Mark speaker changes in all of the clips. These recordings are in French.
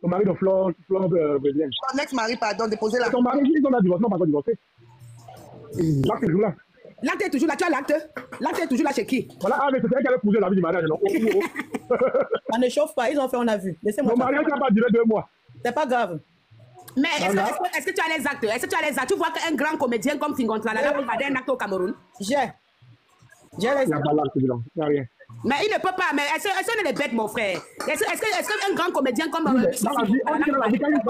Speaker 1: Ton mari de Flore brésilienne.
Speaker 2: Ton ex-mari, pardon, déposé là.
Speaker 1: Ton mari, ils ont divorcé, non, pas encore divorcé. L'acte est toujours là.
Speaker 3: L'acte est toujours là, tu as l'acte. L'acte est toujours là chez qui?
Speaker 1: Voilà, ah, mais c'est elle qui avait posé la vie du mariage, non?
Speaker 4: Ça ne chauffe pas, ils ont fait, on a vu. Laissez-moi.
Speaker 1: Mon mariage n'a pas duré 2 mois.
Speaker 4: C'est pas grave.
Speaker 3: Mais est-ce que tu as les actes? Est-ce que tu as les actes? Tu vois qu'un grand comédien comme Fingon Tlalala peut faire un acte au Cameroun?
Speaker 4: J'ai les
Speaker 1: Il n'y a pas l'acte, il n'y a rien.
Speaker 3: Mais il ne peut pas, mais est-ce qu'on est bête, mon frère? Est-ce qu'un grand comédien comme...
Speaker 1: Dans la vie, quand une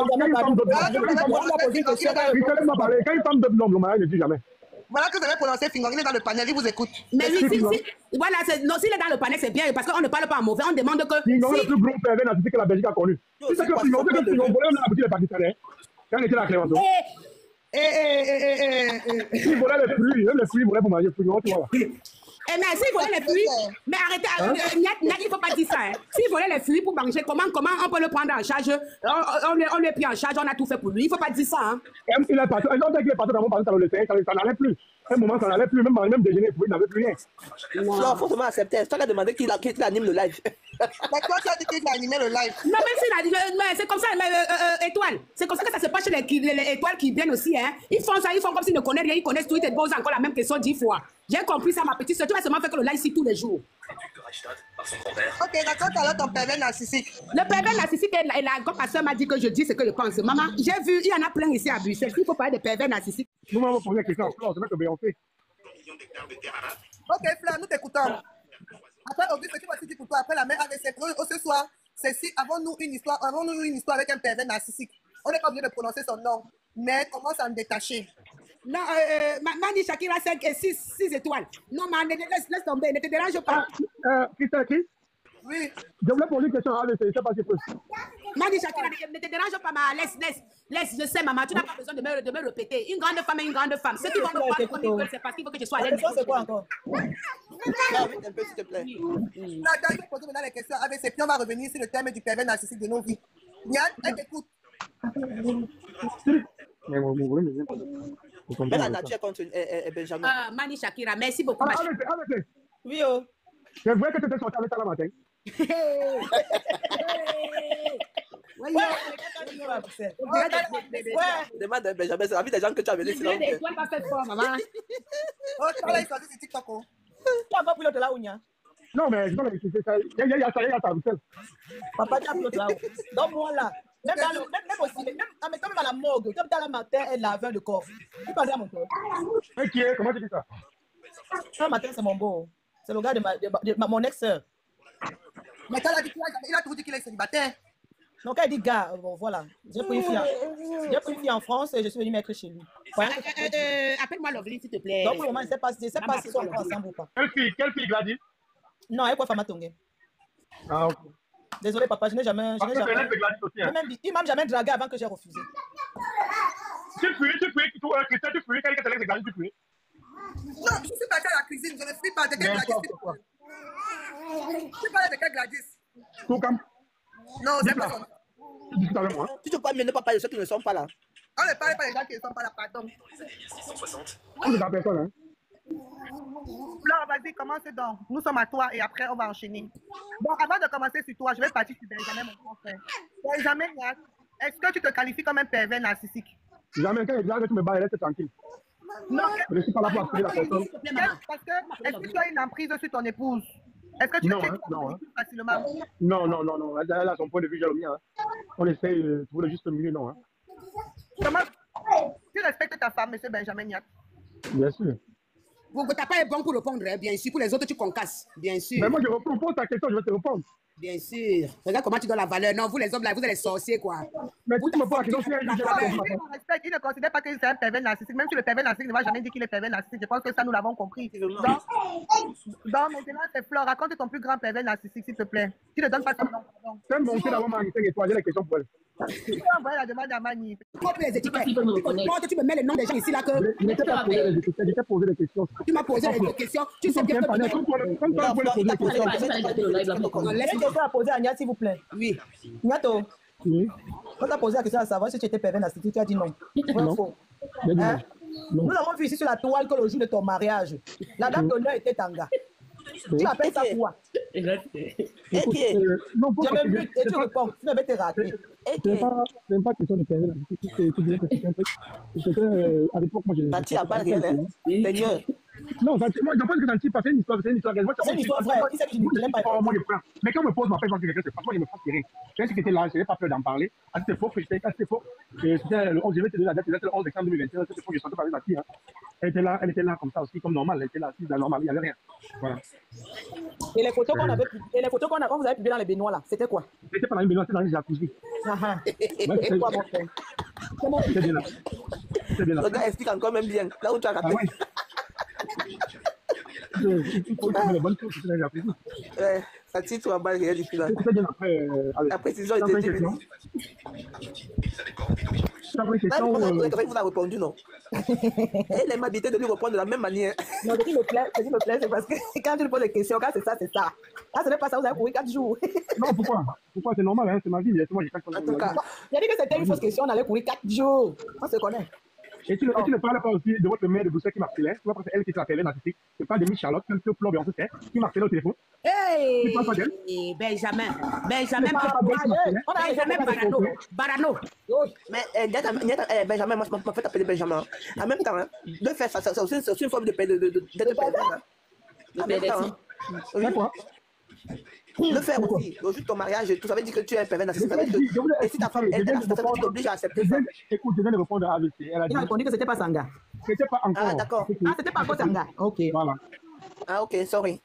Speaker 1: femme de l'homme, le mariage ne dit jamais.
Speaker 2: Voilà que vous avez prononcé Fingon, il est dans le panel, il vous écoute.
Speaker 3: Mais lui, voilà, s'il est dans le panel, c'est bien, parce qu'on ne parle pas en mauvais, on demande que...
Speaker 1: Fingon est le plus gros pervers narcissique que la Belgique a connu. Tu sais que Fingon volait dans la boutique des Pakistanais. Quand il était à la Clémenceau. Il volait les fruits, il volait pour manger Fingon, tu vois.
Speaker 3: Mais s'il volait les fruits, mais arrêtez, il ne faut pas dire ça. S'il volait les fruits pour manger, comment on peut le prendre en charge? On est pris en charge, on a tout fait pour lui. Il ne faut pas dire ça.
Speaker 1: Il est parti, on dirait qu'il est parti dans mon passé, ça n'allait plus. À un moment, ça n'allait plus, même déjeuner, il n'avait plus rien.
Speaker 4: Non, il faut seulement accepter. C'est toi qui as demandé qu'il anime le live.
Speaker 2: Mais toi, tu as dit qu'il va animer le live.
Speaker 3: Non, mais c'est comme ça, Étoile. C'est comme ça que ça se passe chez les étoiles qui viennent aussi. Hein. Ils font ça, ils font comme s'ils ne connaissent rien, ils connaissent tout, ils te posent encore la même question 10 fois. J'ai compris ça, ma petite soeur. Tu vas seulement faire que le live ici tous les jours.
Speaker 2: Ok, d'accord, alors ton pervers narcissique.
Speaker 3: Le pervers narcissique, comme ma soeur m'a dit que je dis ce que je pense. Maman, j'ai vu, il y en a plein ici à Bruxelles. Il faut parler de pervers narcissiques.
Speaker 1: Nous m'avons posé la question, c'est vrai que Beyoncé.
Speaker 2: Ok, Fleur, nous t'écoutons. Après, Auguste, ce qui va se dire pour toi, après la mère avec ses ce soir, c'est si avons-nous une histoire avec un pervers narcissique. On n'est pas obligé de prononcer son nom, mais commence à me détacher.
Speaker 3: Non, Mani Shakira 5 et 6 étoiles. Non, mais laisse tomber, ne te dérange pas.
Speaker 1: Chris?
Speaker 2: Oui.
Speaker 1: Je voulais poser une question à Alice, je ne sais pas si c'est
Speaker 3: Mani Shakira, ne te dérange pas, ma. Laisse, je sais, maman, tu n'as pas besoin de me répéter. Une grande femme est une grande femme. Ceux qui vont me voir comme ils veulent, c'est parce qu'il faut que je sois à l'aise.
Speaker 4: C'est quoi encore?
Speaker 2: Un peu, s'il te plaît. Attends, il faut poser maintenant les questions avec ses pieds. On va revenir sur le thème du pervers narcissique de nos vies. Yann, elle t'écoute.
Speaker 4: Mais la nature contre Benjamin.
Speaker 3: Mani Shakira, merci beaucoup.
Speaker 1: Arrêtez.
Speaker 4: Oui, oh.
Speaker 1: C'est vrai que tu étais sorti avec ça le matin.
Speaker 4: Demande à Benjamin, c'est la vie des gens que tu as mené.
Speaker 3: Toi, pas fait fort, maman.
Speaker 2: Oh, tu parles, il sortit sur TikTok.
Speaker 4: Tu as pas pris l'autre là-haut, Nia?
Speaker 1: Non, mais je dois l'expliquer ça. Il y a ça, Bruxelles.
Speaker 4: Papa, tu as pris l'autre là-haut. Donc, moi, là. Même aussi, même à la morgue, comme dans le matin, elle lavait le corps. Tu parles à mon corps.
Speaker 1: Mais qui est? Comment tu dis ça?
Speaker 4: Un matin, c'est mon beau. C'est le gars de mon ex-sœur.
Speaker 2: Mais quand il a toujours dit qu'il est célibataire.
Speaker 4: Donc, elle dit, gars, bon, voilà. J'ai pris une fille en France et je suis venu mettre chez lui.
Speaker 3: Appelle-moi Lovely, s'il te plaît.
Speaker 4: Donc, pour le moment, je ne sais pas s'ils sont encore ensemble ou pas.
Speaker 1: Quelle fille Gladys?
Speaker 4: Non, elle est quoi, Fama Tongé?
Speaker 1: Ah, ok.
Speaker 4: Désolé, papa, je n'ai jamais. Il m'a jamais dragué avant que j'ai refusé.
Speaker 1: Tu fuis, Christian, tu fuis, quelqu'un te laisse tu fuis.
Speaker 2: Non, je suis partie à la cuisine, je ne fuis pas. De quel Gladys? Tu parles de quel Gladys?
Speaker 1: Tout comme.
Speaker 2: Non, c'est pas ça.
Speaker 1: Tu discutes avec moi.
Speaker 4: Tu ne peux pas mener papa de ceux qui ne sont pas là.
Speaker 2: On ne parle pas des gens qui ne sont pas là, pardon.
Speaker 1: On ne parle personne, hein.
Speaker 2: Là, vas-y, commence donc. Nous sommes à toi et après, on va enchaîner. Bon, avant de commencer sur toi, je vais partir sur Benjamin, mon grand frère. Benjamin, est-ce que tu te qualifies comme un pervers narcissique?
Speaker 1: Jamais, quand tu me bats, reste tranquille.
Speaker 2: Non.
Speaker 1: Je ne suis pas là pour accueillir la personne.
Speaker 2: Parce que, est-ce que tu as une emprise sur ton épouse? Est-ce que tu te facilement?
Speaker 1: Non. Elle a son point de vue, j'ai le mien. On essaye de trouver le juste milieu, non.
Speaker 2: Comment tu respectes ta femme, M. Benjamin Niat?
Speaker 1: Bien sûr.
Speaker 3: Vous n'êtes pas bon pour répondre, hein? Bien sûr. Pour les autres, tu concasses, bien sûr.
Speaker 1: Mais moi, je réponds. Pose ta question, je vais te répondre.
Speaker 3: Bien sûr. Regarde comment tu donnes la valeur. Non, vous les hommes, là, vous êtes les sorciers, quoi.
Speaker 1: Mais tu me poses la question,
Speaker 2: il ne considère pas que c'est un pervers narcissique. Même si le pervers narcissique ne va jamais dire qu'il est pervers narcissique. Je pense que ça, nous l'avons compris. Donc, maintenant, c'est Flore. Raconte ton plus grand pervers narcissique, s'il te plaît. Tu ne donnes pas ton nom.
Speaker 1: C'est monté dans mon magnétique et toi, j'ai la question pour elle.
Speaker 2: Tu peux envoyer la demande à Mani.
Speaker 3: Tu me mets le nom des gens ici, là, que...
Speaker 1: Je n'étais pas posé des questions.
Speaker 3: Tu m'as posé des questions. Tu sais bien que...
Speaker 4: Laisse-moi poser à Nia, s'il vous plaît.
Speaker 3: Oui.
Speaker 4: Niato.
Speaker 1: Oui.
Speaker 4: Quand tu as posé la question à savoir si tu étais pervers narcissique, tu as dit non.
Speaker 1: Non.
Speaker 4: Faux. Hein? Nous avons vu ici sur la toile que le jour de ton mariage, la dame d'honneur était Tanga. Tu appelles ça quoi? Et qui est?
Speaker 1: Non,
Speaker 4: Je me mute et tu réponds. Tu devais te rater. Et qui est?
Speaker 1: c'est pas question de pervers narcissique. Tu disais que c'était un truc. À l'époque, moi, j'ai.
Speaker 4: Tu n'as pas rien, hein? Seigneur.
Speaker 1: Non, moi, je pense que ça ne tire pas. C'est une histoire.
Speaker 4: C'est une histoire vraie. Il sait que je ne l'aime pas.
Speaker 1: Mais quand on me pose ma question, franchement, il me fasse tirer. J'ai dit que c'était là, je n'avais pas peur d'en parler. À cette époque, c'était le 11, je vais te donner la date, c'était le 11 décembre 2021. Cette époque, je sentais parler de ma fille. Elle était là comme ça aussi, comme normal. Elle était là, assise, normal, il n'y avait rien. Voilà.
Speaker 4: Et les photos qu'on avait, quand vous avez publiées dans les baignoires là, c'était quoi?
Speaker 1: C'était pas dans une baignoire, c'était dans une jacuzzi.
Speaker 4: Et quoi, mon frère? Comment
Speaker 1: c'était bien là? C'était bien là.
Speaker 4: Le gars explique encore même bien. Là où tu as raté.
Speaker 1: Il faut que les bonnes choses, c'était dans une jacuzzi.
Speaker 4: Ça tire sur la balle, rien du tout là.
Speaker 1: C'était bien après.
Speaker 4: La précision était divine. Vous a répondu non. Elle aime habiter de lui répondre de la même manière. Non, ce qui me plaît, c'est parce que quand tu lui poses des questions, quand c'est ça, c'est ça. Là, ce n'est pas ça, vous avez couru 4 jours.
Speaker 1: Non, pourquoi? Pourquoi? C'est normal, hein, c'est ma vie. Moi, j'ai
Speaker 4: en tout cas, il a dit que c'était une fausse question, on allait courir 4 jours. On se connaît.
Speaker 1: Et tu ne parles pas aussi de votre mère de Bruxelles qui m'appelait. Tu vois, parce que c'est elle qui s'appelait narcissique. C'est pas de Miss Charlotte, c'est un Flo Beyoncé, qui m'appelait au téléphone.
Speaker 3: Hey!
Speaker 1: Tu parles pas d'elle?
Speaker 3: Benjamin Barano.
Speaker 4: Benjamin, moi, je m'en fais appeler Benjamin. En même temps, de faire ça, c'est aussi une forme d'être pervers. En même temps,
Speaker 1: c'est quoi?
Speaker 4: Le faire aussi, au jour de ton mariage, tout ça veut dire que tu es un pervers narcissique. Et si ta femme est narcissique, tu t'obliges à accepter ça.
Speaker 1: Écoute, je viens de répondre à AVC. Elle a
Speaker 4: répondu que c'était pas Sanga.
Speaker 1: C'était pas encore.
Speaker 4: Ah, d'accord. Ah, c'était pas encore Sanga. Ok.
Speaker 1: Voilà.
Speaker 4: Ah, ok, sorry.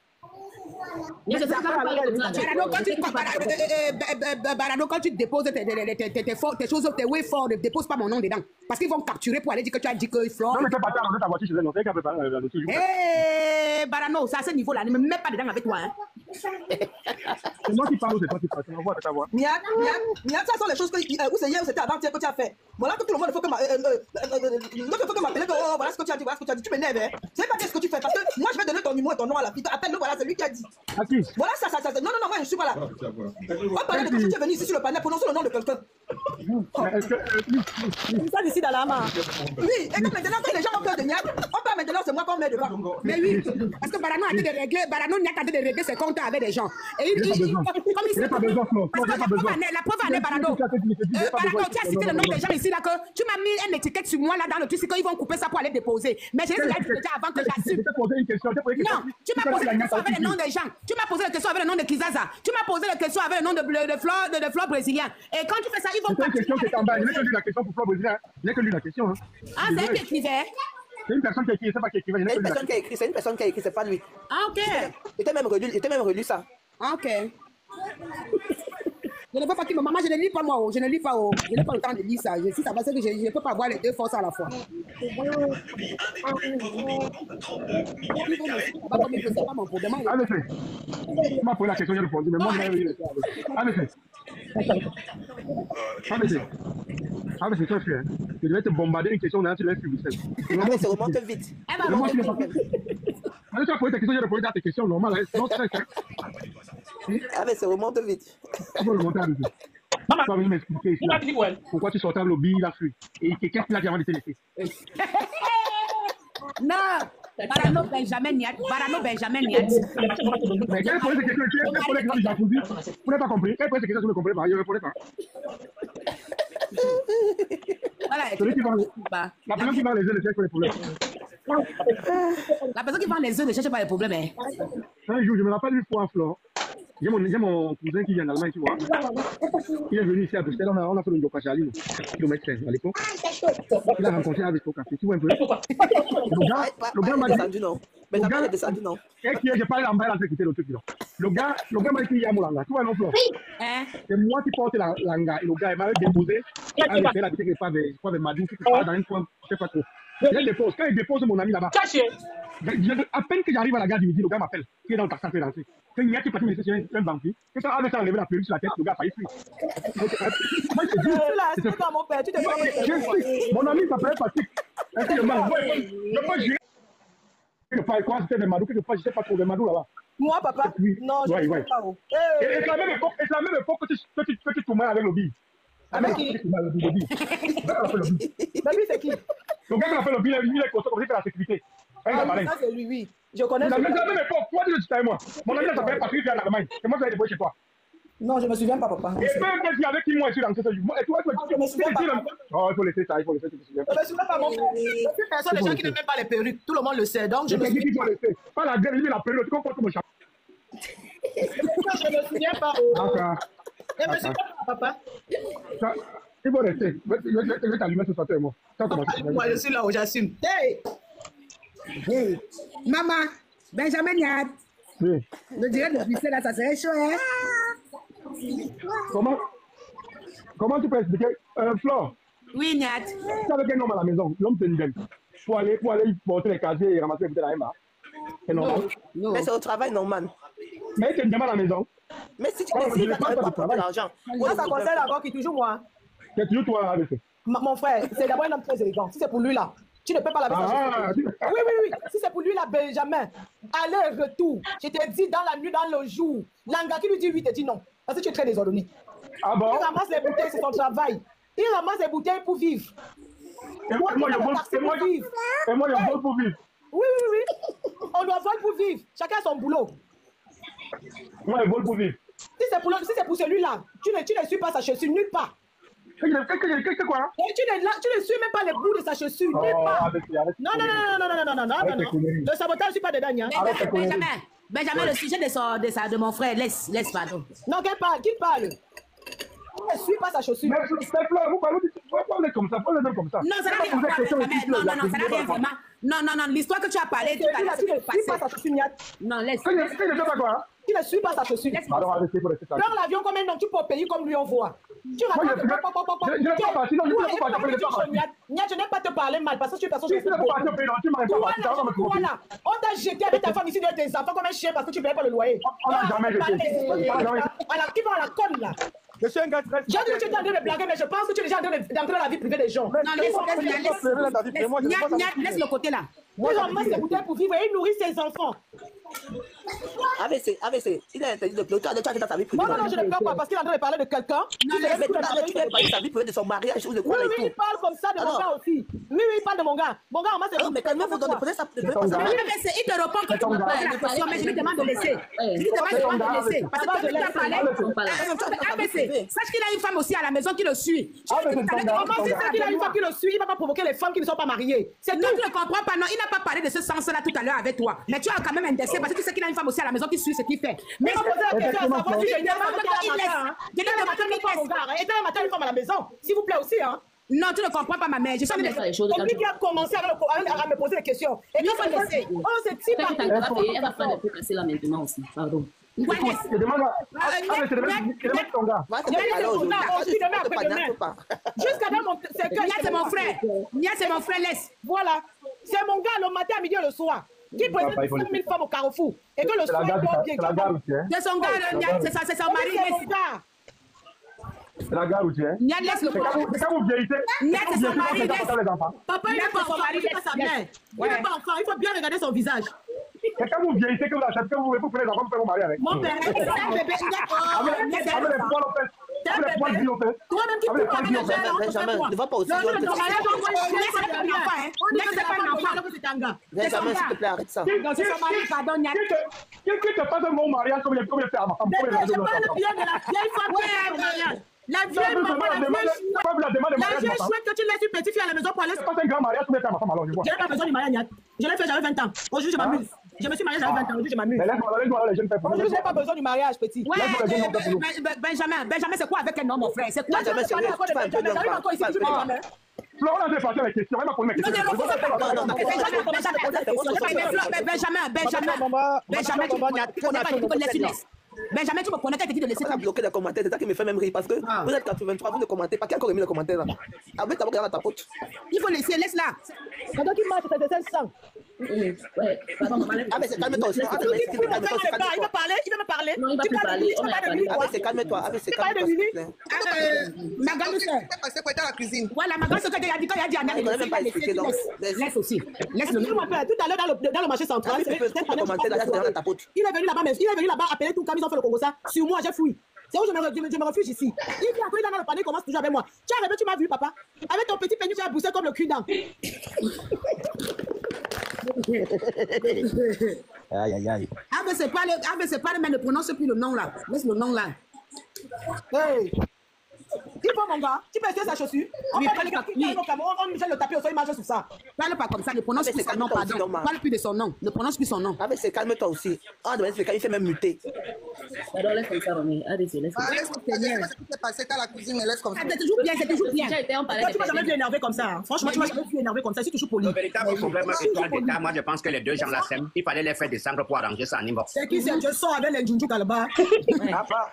Speaker 3: Barano, quand tu déposes tes choses, tes way forts, ne dépose pas mon nom dedans. Parce qu'ils vont capturer pour aller dire que tu as dit que Flore.
Speaker 1: Non, mais tu pas dans ta voiture, je vais noter qu'elle peut pas là-dessus.
Speaker 3: Hé, Barano, c'est à ce niveau-là, ne me mets pas dedans avec toi.
Speaker 1: C'est moi qui parle ou c'est toi qui parle? Tu m'envoies ta voix.
Speaker 4: Miak, ça sont les choses que où c'est hier ou c'était avant-hier que tu as fait. Voilà que tout le monde ne fait que m'appeler que oh, voilà ce que tu as dit, voilà ce que tu as dit. Tu m'énerves, hein. Tu sais pas dire ce que tu fais parce que moi je vais donner ton numéro et ton nom à la fille. Appelle-le, voilà, c'est lui qui a dit.
Speaker 1: À qui?
Speaker 4: Voilà ça. Non, moi je suis pas là. On parlait de quand tu es venu ici sur le panel, prononce le nom de quelqu'un. Ça décide à la main. Oui, et comme maintenant que les gens ont peur de Niak, on parle maintenant c'est moi qu'on met devant. Mais oui, parce que Barano a dit de régler, Barano n'a qu'à de régler ses comptes avec des gens. Et il pas besoin. Parce que la preuve en est Barano. Barano, tu as cité le nom des gens ici là que tu m'as mis une étiquette sur moi là dans le truc, c'est qu'ils vont couper ça pour aller déposer. Mais j'ai dit déjà avant que j'assume. Non, tu m'as posé la question avec le nom des gens. Tu m'as posé la question avec le nom de Kizaza. Tu m'as posé la question avec le nom de Flore brésilien. Et quand tu fais ça, ils vont pas.
Speaker 1: C'est une question qui est en bas. Je n'ai que lu la question pour Flore brésilien. Je n'ai que lu la question.
Speaker 3: Ah, c'est elle qui écrivait.
Speaker 1: C'est une personne qui a écrit, c'est pas qui écrivait.
Speaker 4: C'est une personne qui a écrit, c'est pas lui.
Speaker 3: Ah, ok.
Speaker 4: Il était même relu ça.
Speaker 3: Ok. Je ne peux pas que maman, je ne lis pas moi, je ne lis pas, je n'ai pas le temps de lire ça. Si ça va, c'est que je ne peux pas voir les deux forces à la fois. C'est pas mon problème.
Speaker 1: Tu m'as posé la question, j'ai répondu, mais moi, je n'ai pas tu as fait. Je devais te bombarder une question, tu l'as fait.
Speaker 4: Mais ça remonte vite.
Speaker 1: Tu as posé ta question, j'ai répondu à tes questions normales. Non, c'est ça.
Speaker 4: Ah, mais ça remonte vite.
Speaker 1: Tu peux remonter à vite. Tu vas venir m'expliquer ici. Pourquoi tu sortais le lobby, il a fui. Et qu'est-ce qu'il a dit avant de te laisser?
Speaker 3: Non, Barano Benjamin Niat.
Speaker 1: Mais quelle posé cette question? Quelle posé cette question? Vous n'avez pas compris? Quelle posé cette question? Je ne comprenais pas. Je ne répondais pas.
Speaker 3: Voilà.
Speaker 1: La personne qui vend les œufs ne cherche pas les problèmes.
Speaker 3: La personne qui vend les œufs ne cherche pas les problèmes.
Speaker 1: Un jour, je me rappelle une fois, Flore. J'ai mon cousin qui vient d'Allemagne, tu vois. Il est venu ici à Bruxelles, on a fait une docachali, kilomètre 13 à l'époque. Il a rencontré avec au café, tu vois un peu. Le gars m'a dit non. J'ai parlé en bas, il a écouté le truc. Le gars m'a dit qu'il y a mon langa, tu vois non, Flore? C'est moi qui porte la langa et le gars m'a déposé. Il a dit qu'il n'y pas de Madou, qui part dans un coin, je ne sais pas trop. Il dépose. Quand il dépose mon ami là-bas, à peine que j'arrive à la gare du midi, le gars m'appelle, qui est dans le taxi, danser. Quand il y a qui parti me laisser sur un banquier, que ça avait enlevé la pluie sur la tête, le gars a failli fuir. Moi, je dis, c'est pas mon père, tu te dis, mon ami s'appelait Patrick. Est-ce que le mal, je peux gérer. Quelque part, quoi, c'était des Madou, quelque part, je ne sais pas trop des Madou là-bas.
Speaker 4: Moi, papa? Non, je ne sais pas.
Speaker 1: Et c'est la même époque que tu tournais avec le bille.
Speaker 4: Avec qui?
Speaker 1: Baby, c'est qui? Le gars qui a fait le bill, il est constant comme ça, la sécurité.
Speaker 4: Ça, c'est lui, oui. Je connais.
Speaker 1: La même époque, toi, tu sais moi. Mon ami s'appelle Patrick, vient d'Allemagne. C'est moi qui vais débrouiller chez toi.
Speaker 4: Non, je me souviens pas, papa.
Speaker 1: Il peut me dire avec qui moi je suis dans ce jeu. Et toi,
Speaker 4: je me souviens pas.
Speaker 1: Oh, il faut laisser ça, il faut laisser ça.
Speaker 4: Je me souviens pas, mon frère. Je suis personne, les gens qui n'aiment même pas les perruques. Tout le monde le sait. Donc, je me
Speaker 1: souviens. Qu'il faut laisser. Pas la gueule, il met la perruque. Tu comprends mon chapeau.
Speaker 4: Je me souviens pas.
Speaker 1: D'accord.
Speaker 4: Je me souviens pas, papa.
Speaker 1: Il faut rester. Je vais t'allumer ce soir, moi.
Speaker 4: Moi, je suis là où j'assume.
Speaker 3: Hey, maman, Benjamin Niad.
Speaker 1: Oui.
Speaker 3: Le direct de lycée là, ça serait chaud, hein?
Speaker 1: Comment tu peux expliquer Flore?
Speaker 3: Oui, Niad.
Speaker 1: Tu avec un homme à la maison, l'homme te dit pour aller porter les casiers et ramasser les bouteilles à Emma. C'est normal.
Speaker 5: Non. Mais c'est au travail normal.
Speaker 1: Mais tu ne demandes à la maison.
Speaker 5: Mais si tu décides, tu vas prendre l'argent.
Speaker 4: Moi, ça concerne encore qui toujours moi.
Speaker 1: C'est toujours toi avec ça.
Speaker 4: Mon frère, c'est d'abord un homme très élégant. Si c'est pour lui là, tu ne peux pas laver. Oui. Si c'est pour lui là, Benjamin, aller-retour. Je t'ai dit dans la nuit, dans le jour. L'anga qui lui dit oui, te dit non. Parce que tu es très désordonné.
Speaker 1: Ah bon?
Speaker 4: Il ramasse les bouteilles, c'est son travail. Il ramasse les bouteilles pour vivre.
Speaker 1: Et moi, je vole pour vivre.
Speaker 4: Oui. On doit voler pour vivre. Chacun a son boulot.
Speaker 1: Moi, je vole pour vivre.
Speaker 4: Si c'est pour celui-là, tu ne suis pas sa chaussure nulle part.
Speaker 1: Qu'est-ce quoi?
Speaker 4: Tu ne suis même pas les bouts de sa chaussure nulle part. Non. Le sabotage, je ne suis pas dedans.
Speaker 3: Benjamin, le sujet de mon frère, laisse, pardon.
Speaker 4: Non, qu'il parle. Je ne suis pas sa chaussure.
Speaker 1: Mais Flore, vous parlez comme ça, comme ça.
Speaker 3: Non, ça n'a rien à voir. Non, ça n'a rien vraiment. Non, l'histoire que tu as parlé tout à l'heure, c'est
Speaker 4: pas sa chaussure.
Speaker 3: Non, laisse.
Speaker 4: Tu ne suis pas sa chaussure. Prends l'avion comme un homme, tu peux payer comme lui on voit. Tu vas pas. Je n'aime pas te parler mal parce que tu es personne. Voilà. On t'a jeté avec ta femme ici de tes enfants comme un chien parce que tu ne payes pas le loyer.
Speaker 1: On n'a jamais jeté.
Speaker 4: Qui va à la conne là?
Speaker 1: Je suis un gars très...
Speaker 4: J'ai dit que tu es en train de blaguer, mais je pense que tu es déjà en train d'entrer dans la vie privée des gens.
Speaker 3: Non, laisse le côté là.
Speaker 4: Ils ramassent les bouteilles pour vivre et ils nourrissent ses enfants.
Speaker 5: ABC, il est interdit de pleurer. Tu as dans sa vie privée.
Speaker 4: Non, je ne pleure pas parce qu'il est en train de parler de quelqu'un.
Speaker 5: Non, mais tu viens de parler de sa vie privée, de son mariage ou de quoi.
Speaker 4: Oui, il parle comme ça de mon gars aussi. Oui, il parle de mon gars. Mon gars, on m'a dit.
Speaker 5: Mais quand même, vous donnez ça.
Speaker 3: Il te répond quand tu me poses la question, mais je lui demande de laisser. Je lui demande de laisser. Parce que tu as parlé. Sache qu'il a une femme aussi à la maison qui le suit.
Speaker 4: Comment c'est ça qu'il a une femme qui le suit? Il ne va pas provoquer les femmes qui ne sont pas mariées. C'est
Speaker 3: tout. Tu ne comprends pas. Non, il n'a pas parlé de ce sens-là tout à l'heure avec toi. Mais tu as quand même indexé parce que tu sais qu'il a une femme aussi à la maison qui suit ce qu'il fait. Mais
Speaker 4: je une femme à la maison, s'il vous plaît aussi, hein.
Speaker 3: Non, tu ne comprends pas ma mère. Je suis
Speaker 4: lui qui a commencé à me poser des questions. Et quand on laisser. Oh, c'est type.
Speaker 6: Elle va faire des trucs casser là maintenant aussi. Pardon.
Speaker 1: Je demande ton gars.
Speaker 4: Jusqu'à dans
Speaker 3: c'est mon frère. C'est mon frère, laisse.
Speaker 4: Voilà. C'est mon gars le matin, à midi et le soir. Qui présente 5 000 femmes au Carrefour. Et que le soir, il dort bien.
Speaker 3: C'est son gars, c'est son mari.
Speaker 1: C'est la gare où tu es.
Speaker 3: Laisse le
Speaker 1: c'est quand vous vieillissez.
Speaker 3: C'est son mari.
Speaker 4: Papa, il n'est pas son mari, il n'est pas sa mère. Il n'est pas enfant, il faut bien regarder son visage.
Speaker 1: C'est quand vous vieillissez que vous achetez, que vous prenez les enfants, vous pouvez vous marier avec.
Speaker 4: Mon père, c'est un bébé.
Speaker 5: Toi-même qui peux pas Benjamin, ne va pas aussi. Benjamin, s'il te plaît, arrête ça.
Speaker 1: Qui te passe un bon mariage comme il fait à ma femme?
Speaker 4: Je parle bien de la vieille femme. La vieille maman, la vieille chouette que tu laisses une petite fille à la maison pour aller.
Speaker 1: C'est pas un grand mariage que tu fais à ma femme alors, je vois.
Speaker 4: Je n'ai pas besoin du mariage. Je l'ai fait, j'avais 20 ans. Aujourd'hui, je m'amuse. Je me suis mariée, j'avais 20 ans. Aujourd'hui, je m'amuse.
Speaker 1: Mais laisse-moi les jeunes faire.
Speaker 4: Aujourd'hui, je n'ai pas besoin du mariage, petit.
Speaker 3: Benjamin, c'est quoi avec un homme, mon frère? C'est quoi?
Speaker 4: J'arrive encore ici, toujours Benjamin.
Speaker 1: Flore, on a fait passer la question. Elle m'a posé ma question.
Speaker 3: Benjamin, tu me connais, tu as dit de laisser.
Speaker 5: Tu as bloqué les commentaires, c'est ça qui me fait même rire parce que vous êtes 83, vous ne commentez pas. Qui a encore remis les commentaires là? Avec ta regarde ta pote.
Speaker 3: Il faut laisser, laisse-la.
Speaker 4: Quand il marche, c'est 500.
Speaker 5: Ah, mais c'est calme-toi aussi.
Speaker 4: Il va parler, il va me parler.
Speaker 6: Non, il va plus parler.
Speaker 5: Ah, mais c'est calme-toi. Ah, mais c'est calme-toi.
Speaker 3: Ma grande soeur.
Speaker 5: C'est quoi dans la cuisine?
Speaker 3: Voilà, ma grande soeur, quand il a dit, laisse aussi. Laisse-le.
Speaker 4: Tout à l'heure dans le marché central, il est venu là-bas appeler tout comme ils ont fait le Congo ça. Sur moi, j'ai fui. C'est où je me refuge ici. Il vient après dans le panier, commence toujours avec moi. Tu as rêvé, tu m'as vu, papa. Avec ton petit pénis, tu as poussé comme le cul-dent.
Speaker 5: Aïe, aïe, aïe.
Speaker 3: c'est pas mais ne prononce plus le nom là. Laisse le nom là.
Speaker 4: Hey. Tu vois mon gars, tu peux essayer sa chaussure. On
Speaker 3: Oui,
Speaker 4: met
Speaker 3: parle
Speaker 4: les
Speaker 3: pas-
Speaker 4: tapis,
Speaker 3: oui.
Speaker 4: on met le tapis au sol, il marche sur ça.
Speaker 3: Parle pas comme ça, ne prononce
Speaker 5: Ah, mais
Speaker 3: plus
Speaker 5: c'est
Speaker 3: son nom,
Speaker 5: calme-toi
Speaker 3: pardon.
Speaker 5: aussi, normal.
Speaker 3: Parle plus de son nom. Ne prononce plus son nom.
Speaker 5: Ah, mais c'est calme-toi aussi. Ah, de il fait même muter.
Speaker 6: Alors laisse comme ça, Romy. Allez-y, laisse comme ça.
Speaker 2: Laisse ce qui s'est passé dans la cuisine, mais laisse comme ça.
Speaker 3: C'est toujours bien, c'est toujours bien.
Speaker 6: Déjà été, on parlait
Speaker 4: Toi,
Speaker 6: de
Speaker 4: tu m'as jamais vu
Speaker 6: pervers.
Speaker 4: énervé comme ça. Hein. Franchement, tu m'as jamais vu énervé comme ça. C'est toujours poli.
Speaker 7: Le véritable problème étoile d'État, moi je pense que les deux gens la s'aiment. Il fallait les faire descendre pour arranger ça en inbox.
Speaker 4: C'est qui c'est? Je sors avec les Junjuk là-bas.
Speaker 5: Ah, pas.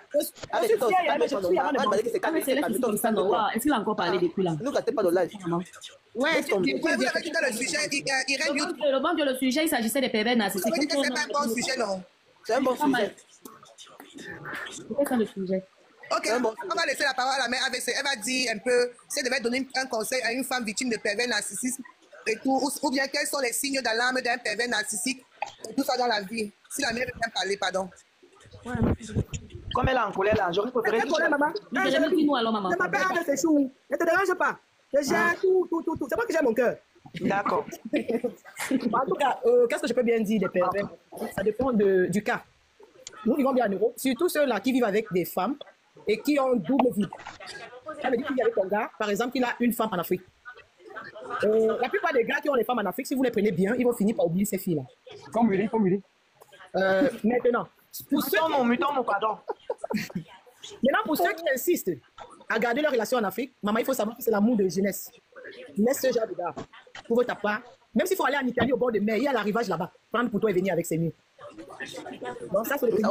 Speaker 5: Ah, mais
Speaker 4: Je suis
Speaker 5: toi,
Speaker 4: fière, mais je
Speaker 5: calme-toi,
Speaker 4: suis
Speaker 5: normal. Ah, il m'a dit que c'est
Speaker 6: Ah, mais
Speaker 5: calme,
Speaker 6: c'est laisse
Speaker 5: calme-toi,
Speaker 6: comme ça, non. Wow. Est-ce qu'il a encore parlé depuis là?
Speaker 5: Ne gâtez pas le live.
Speaker 3: Ouais,
Speaker 5: Laisse tomber.
Speaker 2: Vous avez dit dans le sujet, Irène Youth,
Speaker 6: Le bon Dieu, le sujet, il s'agissait des pervers
Speaker 2: vous
Speaker 6: narcissiques.
Speaker 2: avez dit que c'est pas un bon sujet, non?
Speaker 5: C'est un bon sujet.
Speaker 6: C'est ça le sujet.
Speaker 2: Ok, on va laisser la parole à la mère AVC. Elle va dire un peu si elle devait donner un conseil à une femme victime de pervers narcissisme et tout, ou bien quels sont les signes d'alarme d'un pervers narcissique et tout ça dans la vie. Si la mère veut bien parler, pardon.
Speaker 8: Comme elle est en colère là, j'aurais préféré.
Speaker 4: Quel problème, maman?
Speaker 6: Mais Jérémy, dis-nous alors, maman.
Speaker 4: Je m'appelle avec ses choux. Ne te dérange pas. Je gère tout. C'est moi qui gère mon cœur.
Speaker 8: D'accord.
Speaker 4: En tout cas, qu'est-ce que je peux bien dire des pervers? Ça dépend du cas. Nous vivons bien en Europe, surtout ceux-là qui vivent avec des femmes et qui ont double vie. Ça veut dire qu'il y a avec ton gars, par exemple, il a une femme en Afrique. La plupart des gars qui ont les femmes en Afrique, si vous les prenez bien, ils vont finir par oublier ces filles-là.
Speaker 1: Formulez.
Speaker 4: Maintenant,
Speaker 8: Mutant, pardon.
Speaker 4: pour ceux qui insistent à garder leur relation en Afrique, maman, il faut savoir que c'est l'amour de jeunesse. Laisse ce genre de gars pour ta part. Même s'il faut aller en Italie au bord de mer, il y a l'arrivage là-bas. Prendre pour toi et venir avec ses murs. Donc ça, c'est le pays.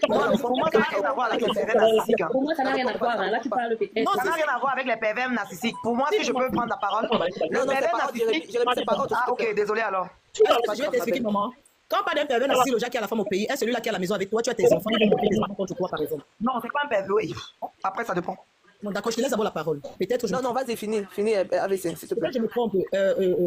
Speaker 8: Pour moi, ça n'a rien à voir avec les pervers narcissiques.
Speaker 6: Pour moi, ça n'a rien à voir. Hein. Là, tu parles peut-être.
Speaker 8: Non, ça n'a rien à voir avec les pervers narcissiques. Pour moi, si je peux prendre la parole,
Speaker 5: Non,
Speaker 8: les
Speaker 5: non, c'est
Speaker 8: pervers
Speaker 5: pas
Speaker 8: narcissiques.
Speaker 5: c'est pas autre.
Speaker 8: Ah, ok, désolé alors.
Speaker 4: Je vais t'expliquer, maman. Quand on parle d'un pervers narcissique, le gars qui a la femme au pays, est celui-là qui est à la maison avec toi, tu as tes enfants, ils vont monter les enfants contre toi, par exemple.
Speaker 8: Non, c'est pas un pervers, oui. Après, ça dépend.
Speaker 4: Non, d'accord, je te laisse d'abord la parole. Peut-être je,
Speaker 5: Non, vas-y, finis AVC, s'il te plaît.
Speaker 4: peut-être je me trompe.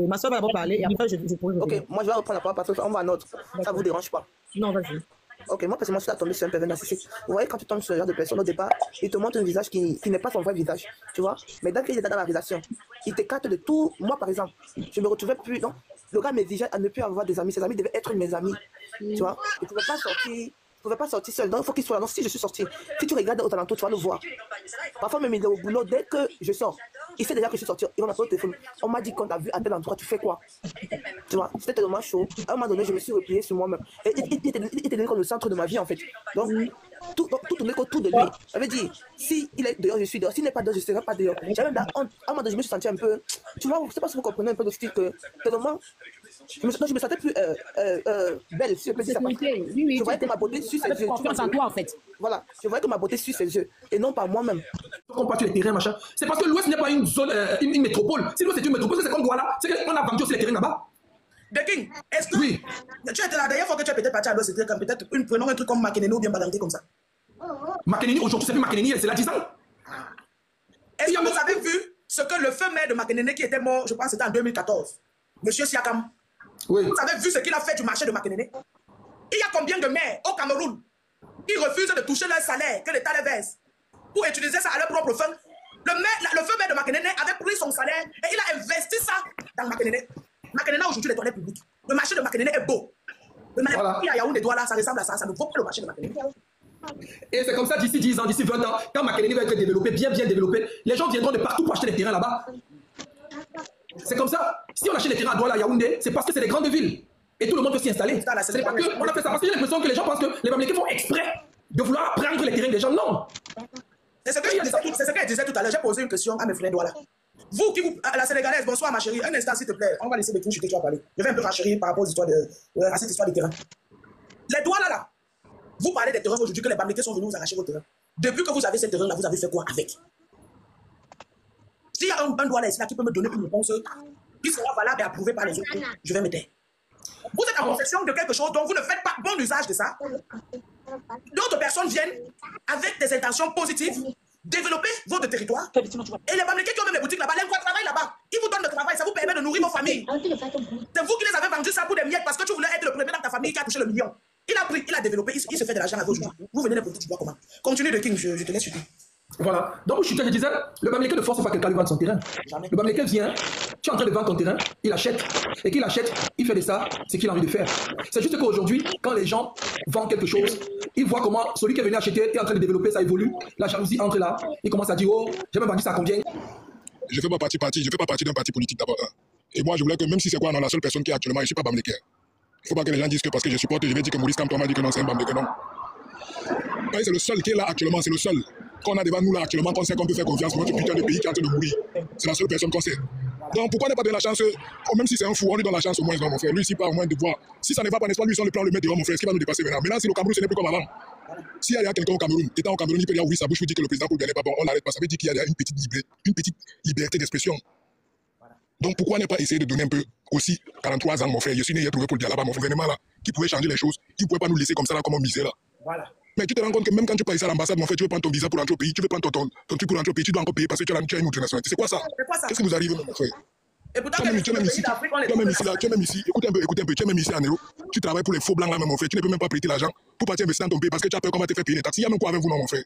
Speaker 4: Ma soeur va d'abord parler et après je pourrai revenir.
Speaker 5: Ok, moi je vais reprendre la parole parce qu'on va à notre. Ça vous dérange pas?
Speaker 4: Non, vas-y.
Speaker 5: Ok, moi personnellement, je suis tombé sur un pervers narcissique. Vous voyez, quand tu tombes sur ce genre de personne au départ, il te montre un visage qui n'est pas son vrai visage, tu vois. Mais dès qu'il est dans la relation, il t'écarte de tout. Moi, par exemple, je me retrouvais plus. Non, le gars m'exigeait à ne plus avoir des amis. Ses amis devaient être mes amis, tu vois. Il ne pouvait pas sortir. Je ne pouvais pas sortir seul. Donc, il faut qu'il soit là. Donc, si je suis sorti, si tu regardes aux alentours, tu vas le voir. Parfois, même il est au boulot, dès que je sors, il sait déjà que je suis sorti. Il va m'appeler au téléphone. On m'a dit qu'on t'a vu à tel endroit, tu fais quoi? Tu vois, c'était tellement chaud. À un moment donné, je me suis replié sur moi-même. Et il était donné comme le centre de ma vie, en fait. Donc, tout tournait autour de lui. Ça veut dire, s'il est dehors, je suis dehors. S'il n'est pas dehors, je ne serai pas dehors. J'avais même à un moment donné, je me suis senti un peu. Tu vois, je ne sais pas si vous comprenez un peu le style que tellement. Je me sentais plus belle, si je peux dire ça.
Speaker 3: Oui,
Speaker 5: Je voyais que ma beauté suit ses yeux.
Speaker 3: confiance en toi, en fait.
Speaker 5: Voilà, je voyais que ma beauté suit ses yeux et non pas moi-même.
Speaker 9: On parle sur les terrains, machin. C'est parce que l'Ouest n'est pas une zone, une métropole. Si l'Ouest est une métropole, c'est comme Douala. C'est qu'on a vendu aussi les terrains là-bas.
Speaker 10: The King, est-ce que
Speaker 9: Oui.
Speaker 10: tu étais la dernière fois que tu es peut-être parti à l'Ouest, c'était comme peut-être prenons un truc comme Makeneno ou bien Balanté comme ça.
Speaker 9: Makeneni, aujourd'hui, c'est plus Makeneni, c'est là 10 ans.
Speaker 10: Est-ce que vous avez vu ce que le feu maire de Makenene qui était mort, je pense que c'était en 2014, Monsieur Siakam,
Speaker 9: Oui.
Speaker 10: vous avez vu ce qu'il a fait du marché de Makenene? Il y a combien de maires au Cameroun qui refusent de toucher leur salaire que l'État les verse pour utiliser ça à leur propre fin? Le feu maire de Makenene avait pris son salaire et il a investi ça dans Makenene. Makenene a aujourd'hui les toilettes publiques. Le marché de Makenene est beau. Le marché
Speaker 9: Voilà.
Speaker 10: qui a Yaoundé Douala, ça ressemble à ça. Ça ne vaut pas le marché de Makenene.
Speaker 9: Et c'est comme ça d'ici 10 ans, d'ici 20 ans, quand Makeneni va être développé, bien développé, les gens viendront de partout pour acheter les terrains là-bas. C'est comme ça. Si on achète les terrains à Douala, Yaoundé, c'est parce que c'est des grandes villes. Et tout le monde peut s'y installer. C'est pas que on a fait ça parce qu'il y a l'impression que les gens pensent que les Américains font exprès de vouloir prendre les terrains des gens. Non.
Speaker 10: C'est ce qu'elle disait tout à l'heure. J'ai posé une question à mes frères Douala. Vous qui la Sénégalaise, bonsoir ma chérie. Un instant s'il te plaît. On va laisser les trucs que tu as parlé. Je vais un peu rachérir par rapport à cette histoire des terrains. Les Douala là. Vous parlez des terrains aujourd'hui que les Bamileke sont venus vous arracher vos terrains. Depuis que vous avez ces terrains-là, vous avez fait quoi avec? S'il y a un Douala ici là qui peut me donner une réponse qui sera valable et approuvée par les autres, je vais me taire. Vous êtes en possession de quelque chose dont vous ne faites pas bon usage de ça. D'autres personnes viennent avec des intentions positives, développer votre territoire. Et les Bamileke qui ont même les boutiques là-bas, les travaillent là-bas. Ils vous donnent le travail, ça vous permet de nourrir vos familles. C'est vous qui les avez vendus ça pour des miettes parce que tu voulais être le premier dans ta famille qui a touché le million. Il a pris, il a développé, il se fait de l'argent avec aujourd'hui. Vous venez les politiques du bois comment? Continue de King, je te laisse chuter.
Speaker 9: Voilà. Donc, je disais, le Bamileke ne force pas quelqu'un à lui vendre son terrain. Le Bamileke vient, tu es en train de vendre ton terrain, il achète. Et qu'il achète, il fait de ça ce qu'il a envie de faire. C'est juste qu'aujourd'hui, quand les gens vendent quelque chose, ils voient comment celui qui est venu acheter est en train de développer, ça évolue. La jalousie entre là. Il commence à dire, oh, j'ai même vendu ça à combien?
Speaker 11: Je ne fais pas partie d'un parti politique d'abord. Hein. Et moi, je voulais que même si c'est quoi, non, la seule personne qui est actuellement, je ne suis pas Bamileke. Il ne faut pas que les gens disent que parce que je supporte, je vais dire que Maurice Kamto m'a dit que non, c'est un Bamileke, non. C'est le seul qui est là actuellement, c'est le seul qu'on a devant nous là actuellement, qu'on sait qu'on peut faire confiance pour notre putain de pays qui est en train de mourir. C'est la seule personne qu'on sait. Donc pourquoi ne pas donner la chance, même si c'est un fou, on lui donne la chance au moins, non, mon frère. Lui, ici, pas au moins de voir. Si ça ne va pas, n'est-ce pas, lui, si on le prend, le met devant, mon frère, ce qui va nous dépasser maintenant. Maintenant, si le Cameroun, ce n'est plus comme avant. S'il y a quelqu'un au Cameroun, étant au Cameroun, il peut dire oui, sa bouche vous dit que le président Koulibaly n'est pas bon, on l'arrête pas. Ça veut dire qu'il y a une petite liberté d'expression. Donc pourquoi ne pas essayer de donner un peu aussi 43 ans, mon frère. Je suis né, il a trouvé pour le dire là-bas, mon gouvernement là, qui pouvait changer les choses, qui ne pouvait pas nous laisser comme ça là, comme on misait là. Voilà. Mais tu te rends compte que même quand tu payes ça à l'ambassade, mon frère, tu veux prendre ton visa pour rentrer au pays, tu veux prendre ton truc pour rentrer au pays, tu dois encore payer parce que tu as une autre nationalité. C'est quoi ça? Qu'est-ce qui vous arrive, mon frère?
Speaker 10: Et pourtant,
Speaker 11: tu es même ici, écoute un peu, tu es même ici en Europe, tu travailles pour les faux blancs là, mon frère, tu ne peux même pas prêter l'argent pour partir investir dans ton pays parce que tu as peur qu'on va te faire payer les taxes. Il y a même quoi avec vous, non, mon frère?